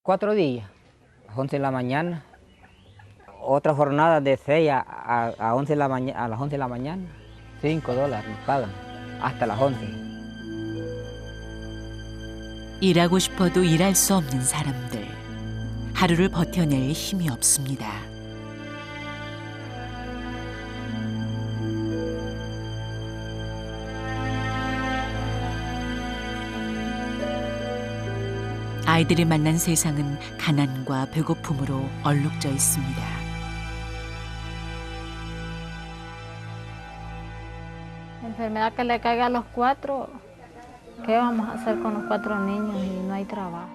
4 días, a las 11 de la mañana. Otra jornada de 6 a 11 de la a las 11 de la mañana. $5 nos pagan, hasta las 11. 일하고 싶어도 일할 수 없는 사람들. 하루를 버텨낼 힘이 없습니다. 아이들이 만난 세상은 가난과 배고픔으로 얼룩져 있습니다. Enfermedad que le caiga a los 4, ¿qué vamos a hacer con los 4 niños y no hay trabajo?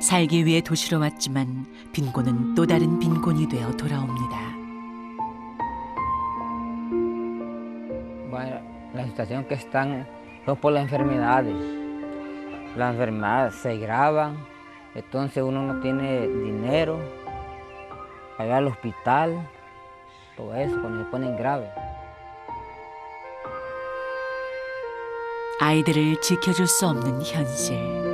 살기 위해 도시로 왔지만 빈곤은 또 다른 빈곤이 되어 돌아옵니다. Bueno, la situación que están son por las enfermedades. Las enfermedades se agravan, entonces uno no tiene dinero para ir al hospital, todo eso cuando se ponen graves. 아이들을 지켜줄 수 없는 현실.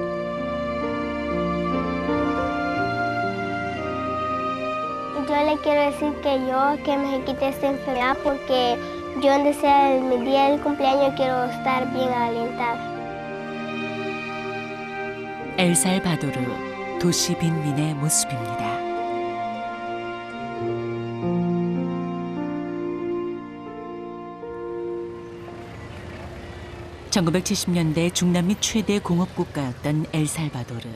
Yo le quiero decir que me quite esta enfermedad porque yo donde sea mi día del cumpleaños quiero estar bien alentada. 엘살바도르 도시 빈민의 모습입니다. (1970년대) 중남미 최대 공업 국가였던 엘살바도르.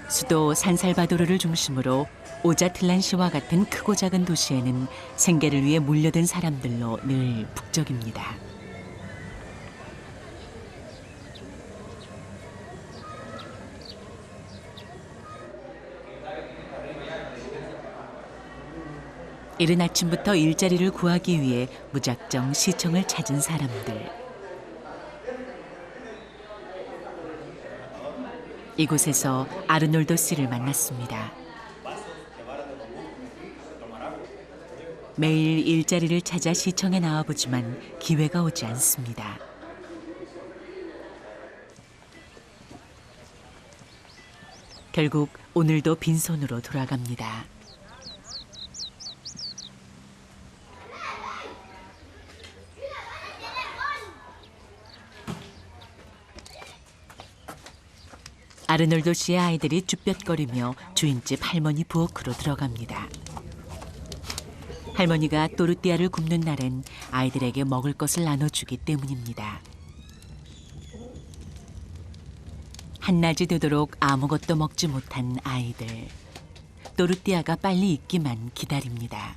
수도 산살바도르를 중심으로 오자틀란시와 같은 크고 작은 도시에는 생계를 위해 몰려든 사람들로 늘 북적입니다. 이른 아침부터 일자리를 구하기 위해 무작정 시청을 찾은 사람들. 이곳에서 아르놀도 씨를 만났습니다. 매일 일자리를 찾아 시청에 나와보지만 기회가 오지 않습니다. 결국 오늘도 빈손으로 돌아갑니다. 아르놀도 씨의 아이들이 쭈뼛거리며 주인집 할머니 부엌으로 들어갑니다. 할머니가 또르띠아를 굽는 날엔 아이들에게 먹을 것을 나눠주기 때문입니다. 한낮이 되도록 아무것도 먹지 못한 아이들. 또르띠아가 빨리 익기만 기다립니다.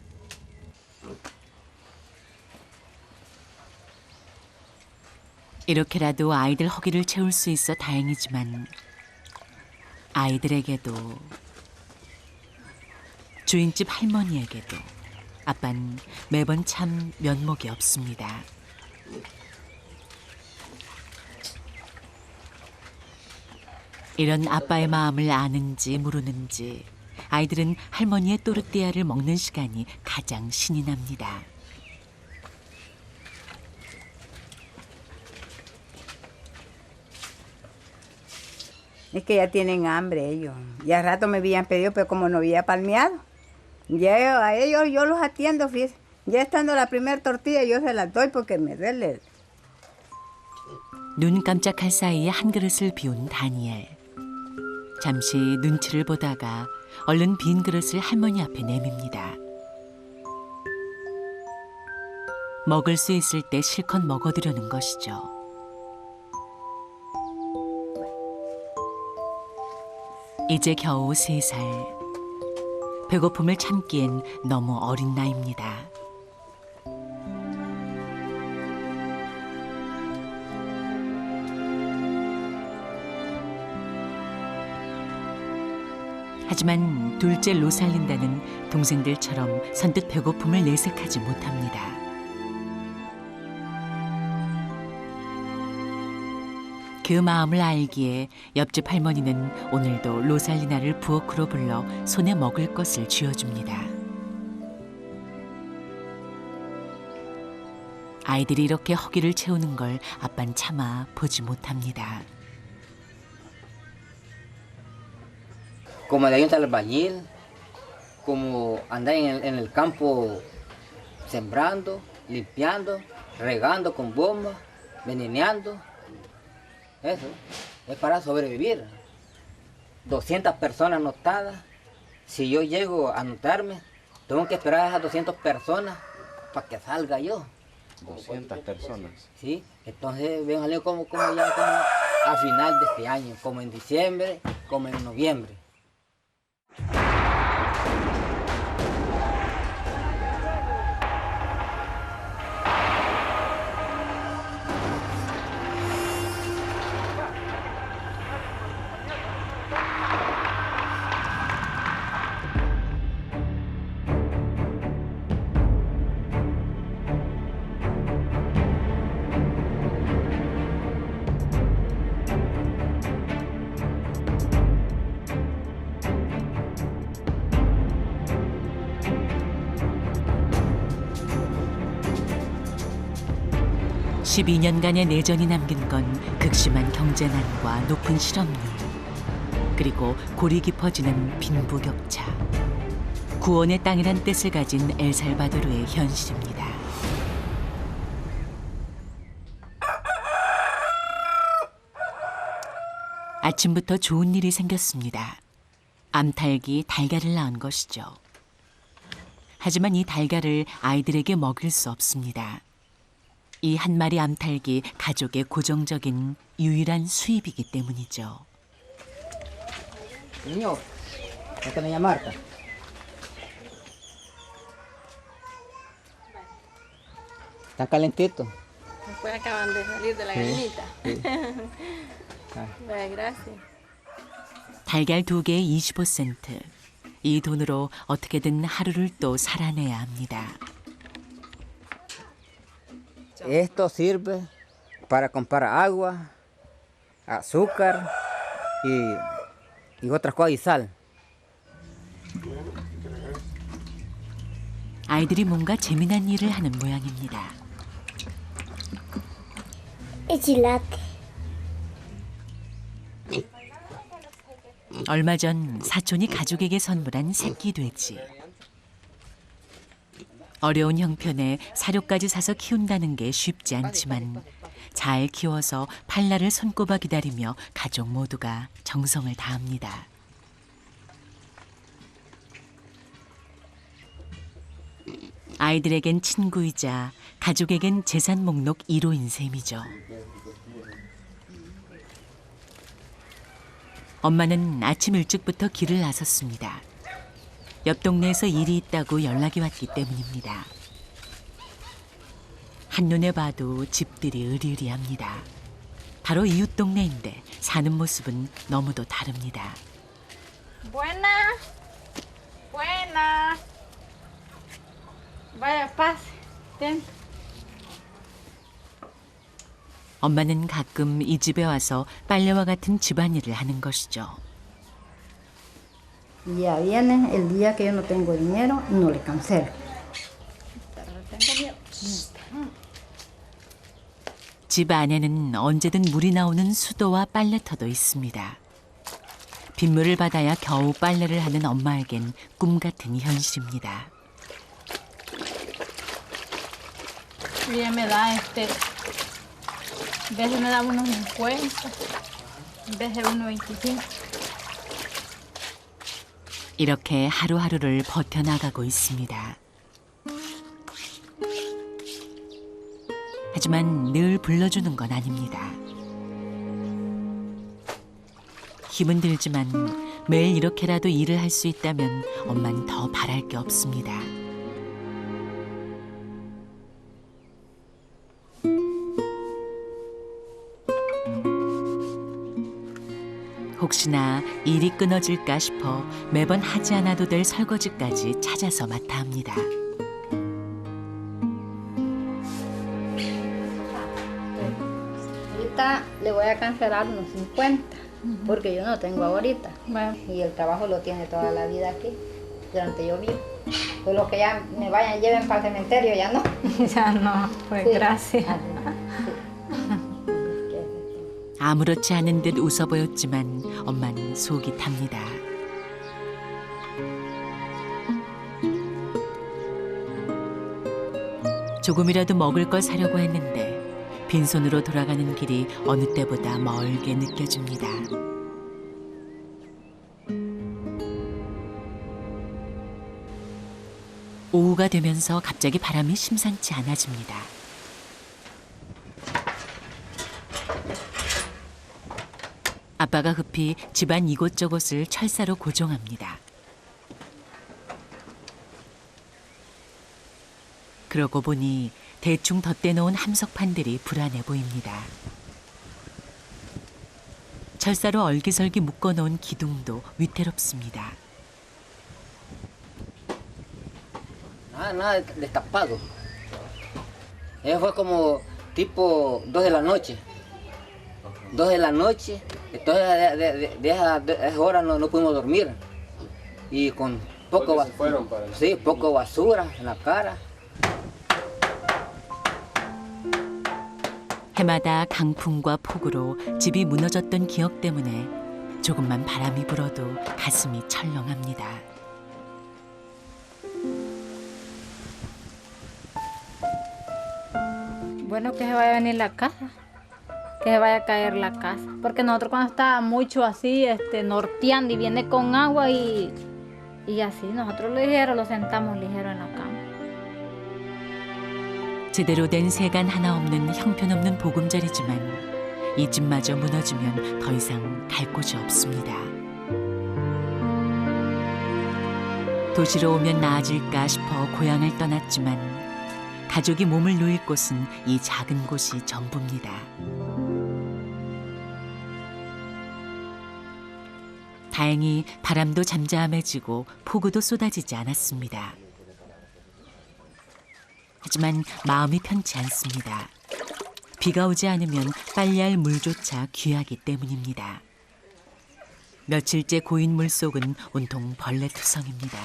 이렇게라도 아이들 허기를 채울 수 있어 다행이지만 아이들에게도 주인집 할머니에게도 아빤 매번 참 면목이 없습니다. 이런 아빠의 마음을 아는지 모르는지 아이들은 할머니의 또르띠아를 먹는 시간이 가장 신이 납니다. Es que ya tienen hambre ellos. Ya rato me habían pedido, pero como no había palmeado, ya a ellos yo los atiendo, fíjense. Ya estando la primera tortilla yo se las doy porque me duele. 눈 깜짝할 사이에 한 그릇을 비운 다니엘. 잠시 눈치를 보다가 얼른 빈 그릇을 할머니 앞에 내밉니다. 먹을 수 있을 때 실컷 먹어두려는 것이죠. 이제 겨우 3살. 배고픔을 참기엔 너무 어린 나이입니다. 하지만 둘째 로살린다는 동생들처럼 선뜻 배고픔을 내색하지 못합니다. 그 마음을 알기에 옆집 할머니는 오늘도 로살리나를 부엌으로 불러 손에 먹을 것을 쥐어줍니다. 아이들이 이렇게 허기를 채우는 걸 아빤 차마 보지 못합니다. Como de ahí está el albañil, como andar en el campo sembrando, limpiando, regando con bomba, veneneando. Eso es para sobrevivir. 200 personas anotadas. Si yo llego a anotarme, tengo que esperar a esas 200 personas para que salga yo. 200 personas. Sí, entonces ven a como ya como a final de este año, como en diciembre, como en noviembre. 십 12년간의 내전이 남긴 건 극심한 경제난과 높은 실업률, 그리고 골이 깊어지는 빈부격차. 구원의 땅이란 뜻을 가진 엘살바도르의 현실입니다. 아침부터 좋은 일이 생겼습니다. 암탉이 달걀을 낳은 것이죠. 하지만 이 달걀을 아이들에게 먹일 수 없습니다. 이 한 마리 암탉이 가족의 고정적인 유일한 수입이기 때문이죠. Niño, esta niña Marta. Están calentitos. Después acaban de salir de la gallinita. Sí. Vaya, gracias. 달걀 2개에 25센트. 이 돈으로 어떻게든 하루를 또 살아내야 합니다. Esto sirve para comprar agua, azúcar y otras cosas y sal. 아이들이 뭔가 재미난 일을 하는 모양입니다. Chilate. 얼마 전 사촌이 가족에게 선물한 새끼 돼지. 어려운 형편에 사료까지 사서 키운다는 게 쉽지 않지만 잘 키워서 팔날을 손꼽아 기다리며 가족 모두가 정성을 다합니다. 아이들에겐 친구이자 가족에겐 재산 목록 1호인 셈이죠. 엄마는 아침 일찍부터 길을 나섰습니다. 옆 동네에서 일이 있다고 연락이 왔기 때문입니다. 한눈에 봐도 집들이 으리으리합니다. 바로 이웃 동네인데 사는 모습은 너무도 다릅니다. Buena. Buena. Vaya, pase. Ten. 엄마는 가끔 이 집에 와서 빨래와 같은 집안일을 하는 것이죠. Ya viene el día que yo no tengo dinero, no le cancelo. 집 안에는 언제든 물이 나오는 수도와 빨래터도 있습니다. 빗물을 받아야 겨우 빨래를 하는 엄마에겐 꿈 같은 현실입니다. Ella me da a veces me da unos 50, a veces unos 25. 이렇게 하루하루를 버텨나가고 있습니다. 하지만 늘 불러주는 건 아닙니다. 힘은 들지만 매일 이렇게라도 일을 할 수 있다면 엄만 더 바랄 게 없습니다. 혹시나 일이 끊어질까 싶어 매번 하지 않아도 될 설거지까지 찾아서 맡아 합니다. Ahorita le voy a cancelar unos 50, porque yo no tengo ahorita. Bueno. Y el trabajo lo tiene toda la vida aquí, durante yo vivo. Pues los que ya me vayan, lleven para el cementerio, ya no. Ya no, pues Sí. gracias. 아무렇지 않은 듯 웃어 보였지만 엄마는 속이 탑니다. 조금이라도 먹을 걸 사려고 했는데 빈손으로 돌아가는 길이 어느 때보다 멀게 느껴집니다. 오후가 되면서 갑자기 바람이 심상치 않아집니다. 아빠가 급히 집안 이곳저곳을 철사로 고정합니다. 그러고 보니 대충 덧대놓은 함석판들이 불안해 보입니다. 철사로 얼기설기 묶어놓은 기둥도 위태롭습니다. Nada destapado. Eso fue como tipo 2 de la noche. 2 de la noche, entonces de esas horas no pudimos dormir. Y con poco basura en la cara. 해마다 강풍과 폭우로 집이 무너졌던 기억 때문에 조금만 바람이 불어도 가슴이 철렁합니다. Bueno, que se vaya a venir la casa, que se vaya a caer la casa. Porque nosotros cuando está mucho así, norteando y viene con agua y así, nosotros ligero lo sentamos ligero en la cama. 제대로 된 세간 하나 없는 형편없는 보금자리지만 이 집마저 무너지면 더 이상 갈 곳이 없습니다. 도시로 오면 나아질까 싶어 고향을 떠났지만 가족이 몸을 누일 곳은 이 작은 곳이 전부입니다. 다행히 바람도 잠잠해지고 폭우도 쏟아지지 않았습니다. 하지만 마음이 편치 않습니다. 비가 오지 않으면 빨래할 물조차 귀하기 때문입니다. 며칠째 고인 물속은 온통 벌레투성입니다.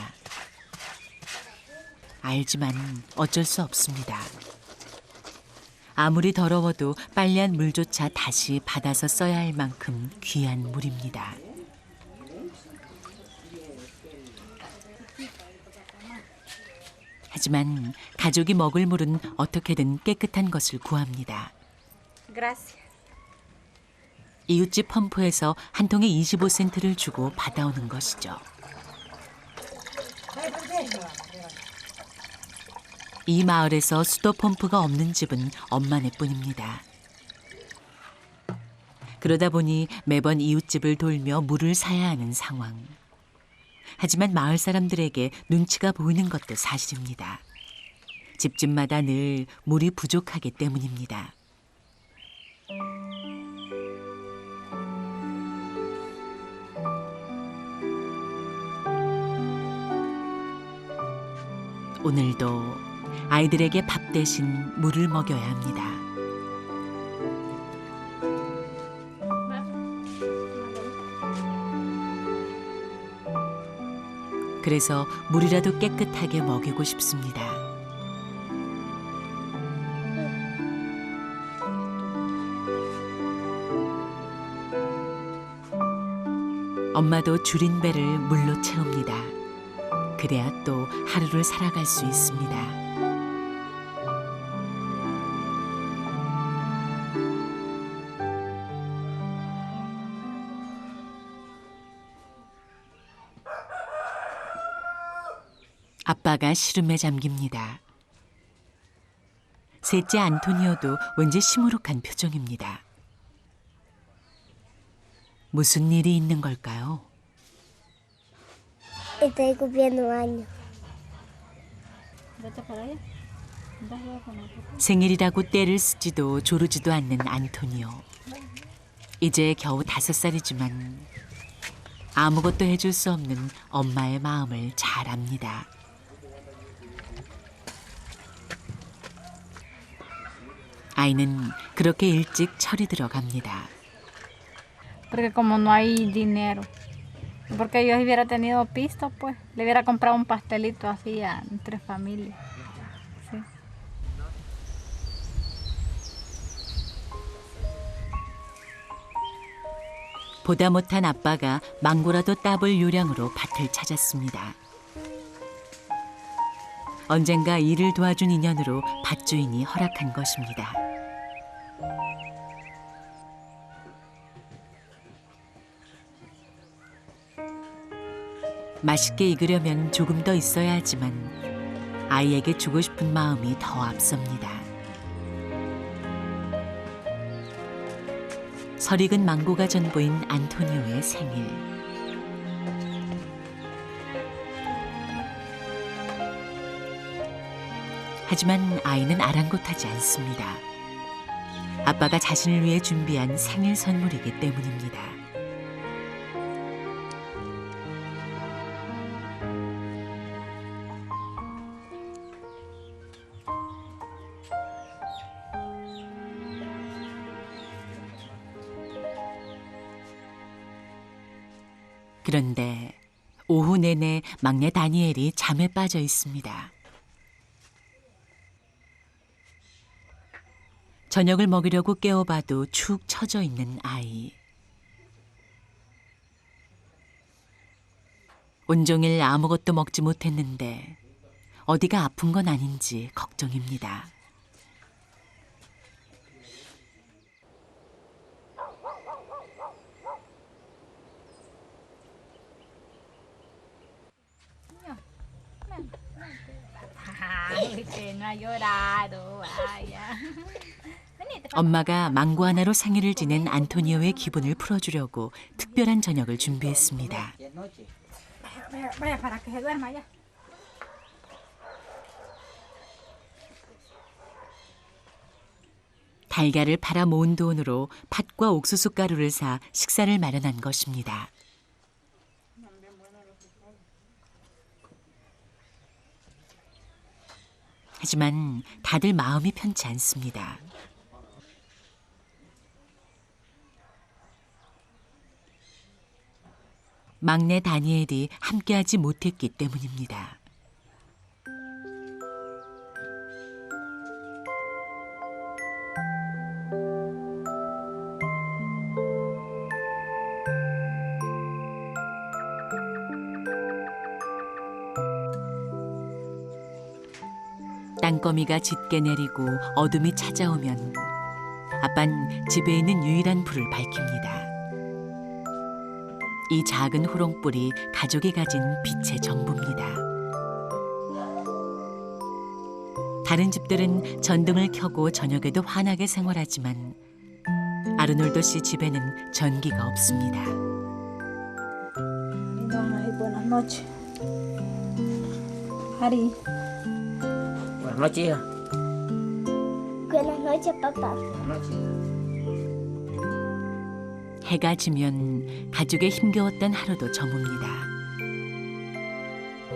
알지만 어쩔 수 없습니다. 아무리 더러워도 빨래한 물조차 다시 받아서 써야 할 만큼 귀한 물입니다. 하지만 가족이 먹을 물은 어떻게든 깨끗한 것을 구합니다. Gracias. 이웃집 펌프에서 한 통에 25센트를 주고 받아오는 것이죠. 이 마을에서 수도 펌프가 없는 집은 엄마네 뿐입니다. 그러다 보니 매번 이웃집을 돌며 물을 사야 하는 상황. 하지만 마을 사람들에게 눈치가 보이는 것도 사실입니다. 집집마다 늘 물이 부족하기 때문입니다. 오늘도 아이들에게 밥 대신 물을 먹여야 합니다. 그래서 물이라도 깨끗하게 먹이고 싶습니다. 엄마도 줄인 배를 물로 채웁니다. 그래야 또 하루를 살아갈 수 있습니다. 아빠가 시름에 잠깁니다. 셋째 안토니오도 왠지 시무룩한 표정입니다. 무슨 일이 있는 걸까요? Estoy cumpliendo años. 생일이라고 떼를 쓰지도 조르지도 않는 안토니오. 이제 겨우 5살이지만 아무것도 해줄 수 없는 엄마의 마음을 잘 압니다. 아이는 그렇게 일찍 철이 들어갑니다. Porque como no hay dinero, Porque yo si hubiera tenido pisto, pues le hubiera comprado un pastelito así entre familias. Sí. 보다 못한 아빠가 망고라도 따볼 요량으로 밭을 찾았습니다. 언젠가 일을 도와준 인연으로 밭주인이 허락한 것입니다. 맛있게 익으려면 조금 더 있어야 하지만 아이에게 주고 싶은 마음이 더 앞섭니다. 설익은 망고가 전부인 안토니오의 생일. 하지만 아이는 아랑곳하지 않습니다. 아빠가 자신을 위해 준비한 생일 선물이기 때문입니다. 그런데 오후 내내 막내 다니엘이 잠에 빠져 있습니다. 저녁을 먹이려고 깨워봐도 축 처져 있는 아이. 온종일 아무것도 먹지 못했는데 어디가 아픈 건 아닌지 걱정입니다. 엄마가 망고 하나로 생일을 지낸 안토니오의 기분을 풀어주려고 특별한 저녁을 준비했습니다. 달걀을 팔아 모은 돈으로 팥과 옥수수 가루를 사 식사를 마련한 것입니다. 하지만 다들 마음이 편치 않습니다. 막내 다니엘이 함께하지 못했기 때문입니다. 땅거미가 짙게 내리고 어둠이 찾아오면 아빤 집에 있는 유일한 불을 밝힙니다. 이 작은 호롱불이 가족이 가진 빛의 전부입니다. 다른 집들은 전등을 켜고 저녁에도 환하게 생활하지만 아르놀도 씨 집에는 전기가 없습니다. Buenas noches. Ari. Buenas noches, hija. Buenas noches, papá. Buenas noches. 해가 지면 가족의 힘겨웠던 하루도 저뭅니다.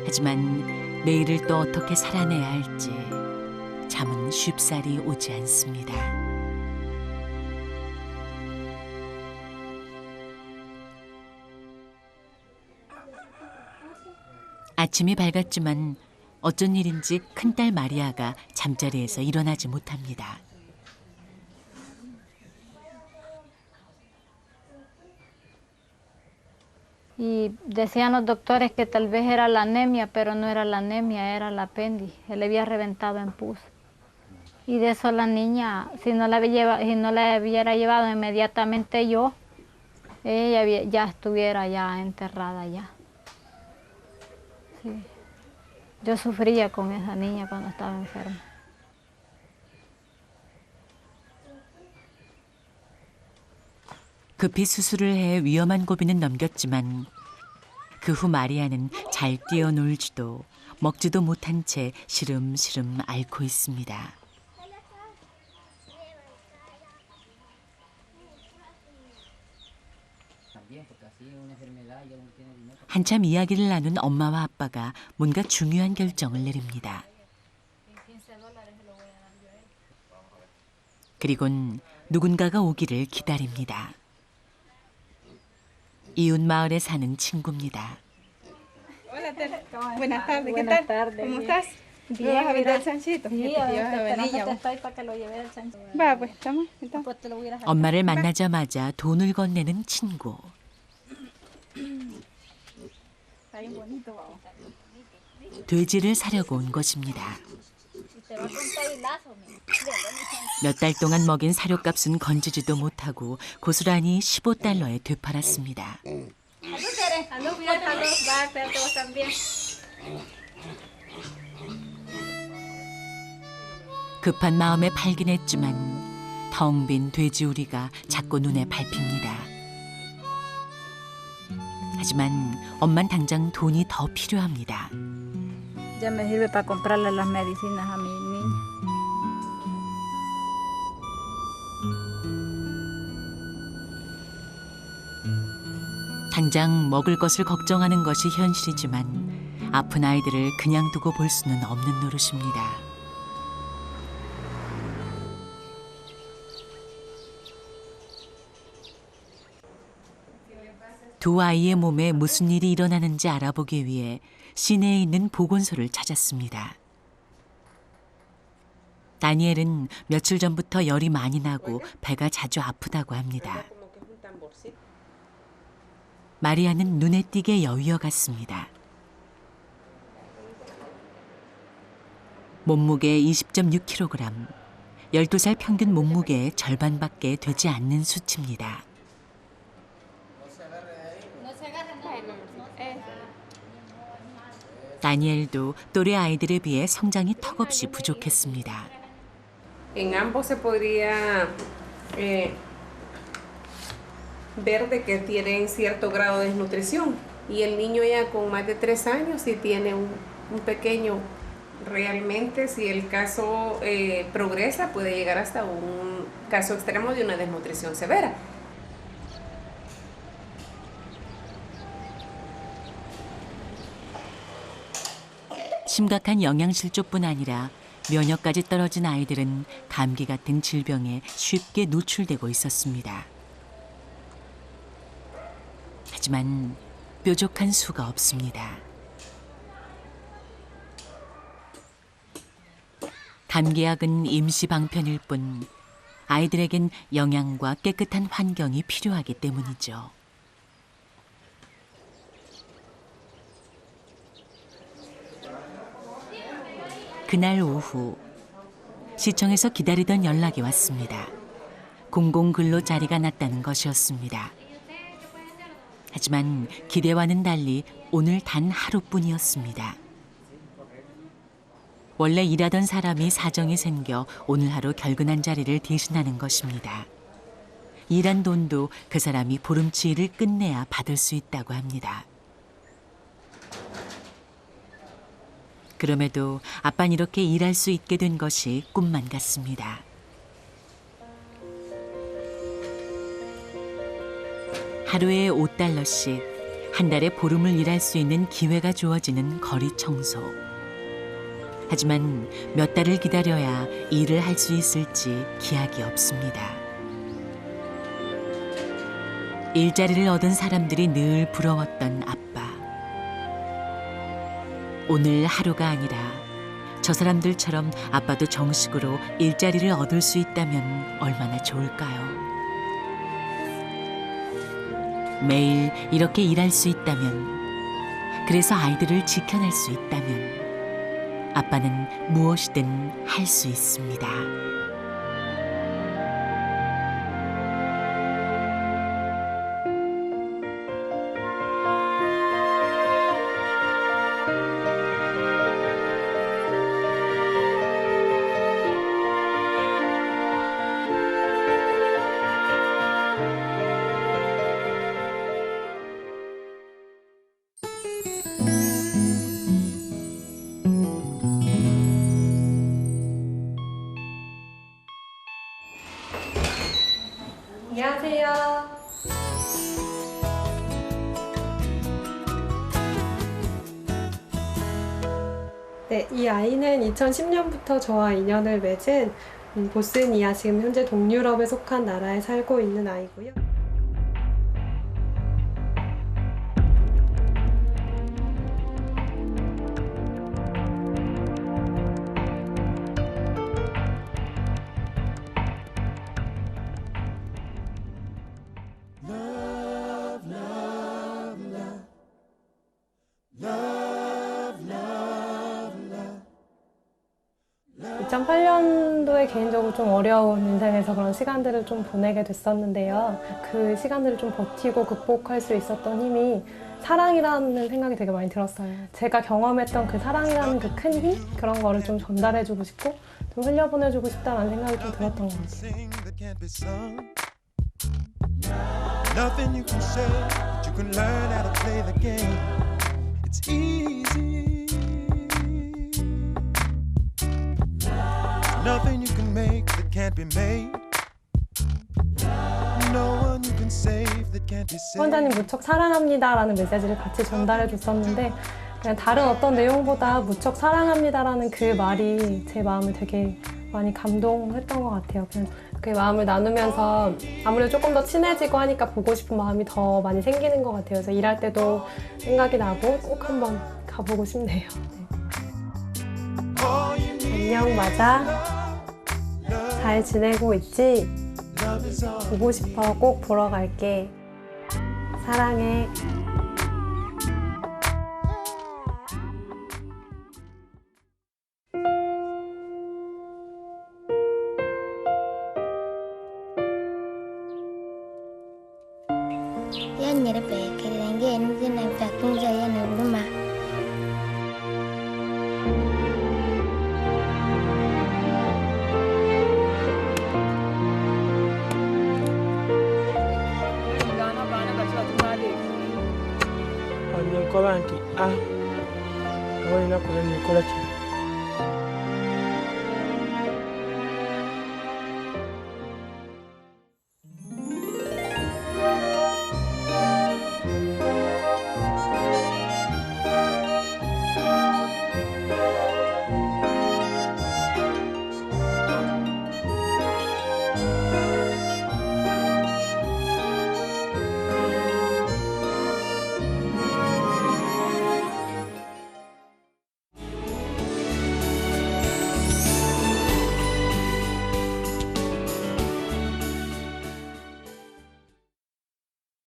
하지만 내일을 또 어떻게 살아내야 할지 잠은 쉽사리 오지 않습니다. 아침이 밝았지만 어쩐 일인지 큰딸 마리아가 잠자리에서 일어나지 못합니다. Y decían los doctores que tal vez era la anemia, pero no era la anemia, era el apéndice. Él le había reventado en pus. Y de eso la niña, si no la hubiera llevado inmediatamente yo, ella ya estuviera ya enterrada ya. Sí. Yo sufría con esa niña cuando estaba enferma. 급히 수술을 해 위험한 고비는 넘겼지만 그 후 마리아는 잘 뛰어놀지도 먹지도 못한 채 시름시름 앓고 있습니다. 한참 이야기를 나눈 엄마와 아빠가 뭔가 중요한 결정을 내립니다. 그리곤 누군가가 오기를 기다립니다. 이웃 마을에 사는 친구입니다. Hola, Tere. Buenas tardes. ¿Qué Buenas tal? tardes, ¿Cómo bien. estás? Bien, ¿Vas a vender mira. el chanchito? Sí, Dios te esperando bendiga. que estoy para que lo lleve al chancho. Va, pues, estamos. Entonces. Pues te lo voy a dejar. 엄마를 만나자마자 돈을 건네는 친구. Está bien bonito, vamos. 돼지를 사려고 온 것입니다. Y te va con todo y lazo, mira. 몇 달 동안 먹인 사료값은 건지지도 못하고 고스란히 15달러에 되팔았습니다. Salud, Tere. Salud, cuídate, salud. Va, cuídate vos también. 급한 마음에 팔긴 했지만 텅 빈 돼지우리가 자꾸 눈에 밟힙니다. 하지만 엄만 당장 돈이 더 필요합니다. Ya me sirve para comprarle las medicinas a mi niña. 당장 먹을 것을 걱정하는 것이 현실이지만 아픈 아이들을 그냥 두고 볼 수는 없는 노릇입니다. 두 아이의 몸에 무슨 일이 일어나는지 알아보기 위해 시내에 있는 보건소를 찾았습니다. 다니엘은 며칠 전부터 열이 많이 나고 배가 자주 아프다고 합니다. 마리아는 눈에 띄게 여위어 같습니다. 몸무게 20.6kg, 12살 평균 몸무게의 절반밖에 되지 않는 수치입니다. 다니엘도 또래 아이들에 비해 성장이 턱없이 부족했습니다. En ambos se podría ver de que tienen cierto grado de desnutrición y el niño ya con más de 3 años sí tiene un pequeño, realmente si el caso progresa puede llegar hasta un caso extremo de una desnutrición severa. 심각한 영양실조뿐 아니라 면역까지 떨어진 아이들은 감기 같은 질병에 쉽게 노출되고 있었습니다. 하지만 뾰족한 수가 없습니다. 감기약은 임시 방편일 뿐 아이들에겐 영양과 깨끗한 환경이 필요하기 때문이죠. 그날 오후 시청에서 기다리던 연락이 왔습니다. 공공근로 자리가 났다는 것이었습니다. 하지만 기대와는 달리 오늘 단 하루뿐이었습니다. 원래 일하던 사람이 사정이 생겨 오늘 하루 결근한 자리를 대신하는 것입니다. 일한 돈도 그 사람이 보름치 일을 끝내야 받을 수 있다고 합니다. 그럼에도 아빠는 이렇게 일할 수 있게 된 것이 꿈만 같습니다. 하루에 $5씩, 한 달에 보름을 일할 수 있는 기회가 주어지는 거리 청소. 하지만 몇 달을 기다려야 일을 할 수 있을지 기약이 없습니다. 일자리를 얻은 사람들이 늘 부러웠던 아빠. 오늘 하루가 아니라 저 사람들처럼 아빠도 정식으로 일자리를 얻을 수 있다면 얼마나 좋을까요? 매일 이렇게 일할 수 있다면, 그래서 아이들을 지켜낼 수 있다면 아빠는 무엇이든 할 수 있습니다. 안녕하세요. 네, 이 아이는 2010년부터 저와 인연을 맺은 보스니아, 지금 현재 동유럽에 속한 나라에 살고 있는 아이고요. 2008년도에 개인적으로 좀 어려운 인생에서 그런 시간들을 좀 보내게 됐었는데요. 그 시간들을 좀 버티고 극복할 수 있었던 힘이 사랑이라는 생각이 되게 많이 들었어요. 제가 경험했던 그 사랑이라는 그 큰 힘? 그런 거를 좀 전달해주고 싶고 좀 흘려보내주고 싶다는 생각이 좀 들었던 것 같아요. Nothing you can say, but you can learn how to play the game. It's easy. Nothing you can make that can't be made. No one you can save that can't be saved. 후원자님 무척 사랑합니다라는 메시지를 같이 전달해 줬었는데 그냥 다른 어떤 내용보다 무척 사랑합니다라는 그 말이 제 마음을 되게 많이 감동했던 것 같아요. 그냥 그 마음을 나누면서 아무래도 조금 더 친해지고 하니까 보고 싶은 마음이 더 많이 생기는 것 같아요. 그래서 일할 때도 생각이 나고 꼭 한번 가보고 싶네요. 네. 안녕, 맞아. 잘 지내고 있지? 보고 싶어. 꼭 보러 갈게. 사랑해. Yan nyere pe kerenge enzi na takunja ya na huduma. Onye nkọba nke a, onye na-akwụrụ n'ikola